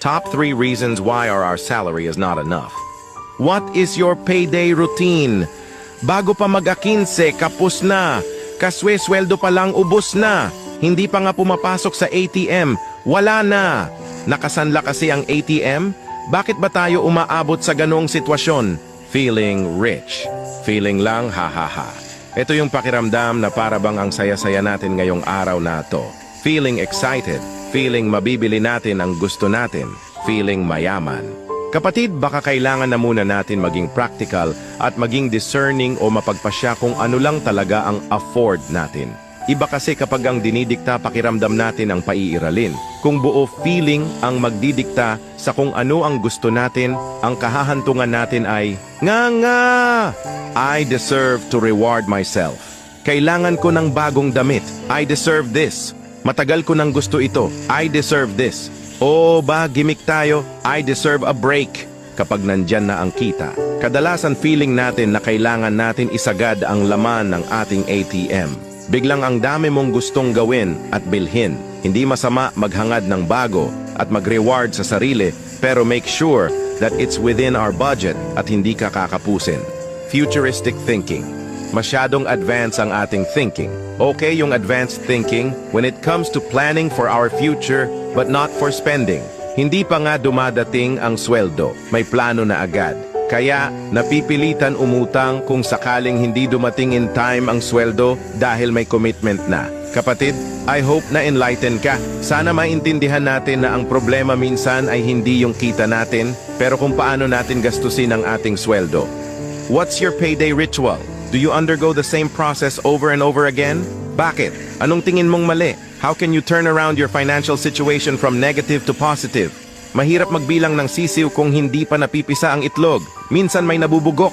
Top 3 reasons why our salary is not enough. What is your payday routine? Bago pa mag-15, kapos na. Kaswe sweldo pa lang ubos na. Hindi pa nga pumapasok sa ATM. Wala na. Nakasanla kasi ang ATM? Bakit ba tayo umaabot sa ganong sitwasyon? Feeling rich. Feeling lang ha ha ha. Ito yung pakiramdam na para bang ang saya-saya natin ngayong araw na to. Feeling excited. Feeling mabibili natin ang gusto natin. Feeling mayaman. Kapatid, baka kailangan na muna natin maging practical at maging discerning o mapagpasya kung ano lang talaga ang afford natin. Iba kasi kapag ang dinidikta pakiramdam natin ang paiiralin. Kung buo feeling ang magdidikta sa kung ano ang gusto natin, ang kahahantungan natin ay, nga! I deserve to reward myself. Kailangan ko ng bagong damit. I deserve this. Matagal ko nang gusto ito. I deserve this. O ba, gimmick tayo? I deserve a break. Kapag nandyan na ang kita. Kadalasan feeling natin na kailangan natin isagad ang laman ng ating ATM. Biglang ang dami mong gustong gawin at bilhin. Hindi masama maghangad ng bago at mag-reward sa sarili, pero make sure that it's within our budget at hindi ka kakapusin. Futuristic thinking. Masyadong advanced ang ating thinking. Okay yung advanced thinking when it comes to planning for our future but not for spending. Hindi pa nga dumadating ang sweldo, may plano na agad. Kaya napipilitan umutang kung sakaling hindi dumating in time ang sweldo dahil may commitment na. Kapatid, I hope na enlighten ka. Sana maintindihan natin na ang problema minsan ay hindi yung kita natin, pero kung paano natin gastusin ang ating sweldo. What's your payday ritual? Do you undergo the same process over and over again? Bakit? Anong tingin mong mali? How can you turn around your financial situation from negative to positive? Mahirap magbilang ng sisiw kung hindi pa napipisa ang itlog. Minsan may nabubugok.